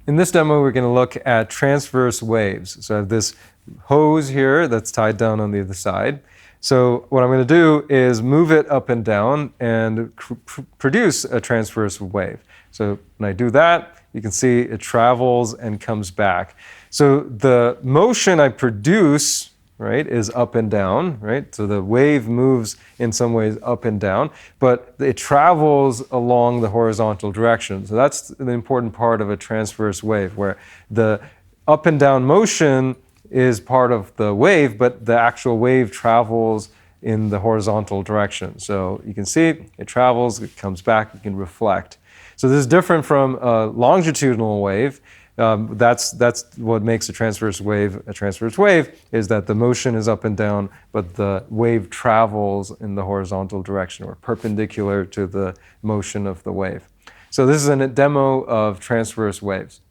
In this demo, we're going to look at transverse waves. So I have this hose here that's tied down on the other side. So what I'm going to do is move it up and down and produce a transverse wave. So when I do that, you can see it travels and comes back. So the motion I produce, right, is up and down, right? So the wave moves in some ways up and down, but it travels along the horizontal direction. So that's the important part of a transverse wave, where the up and down motion is part of the wave, but the actual wave travels in the horizontal direction. So you can see it travels, it comes back, you can reflect. So this is different from a longitudinal wave. That's what makes a transverse wave, is that the motion is up and down, but the wave travels in the horizontal direction or perpendicular to the motion of the wave. So this is a demo of transverse waves.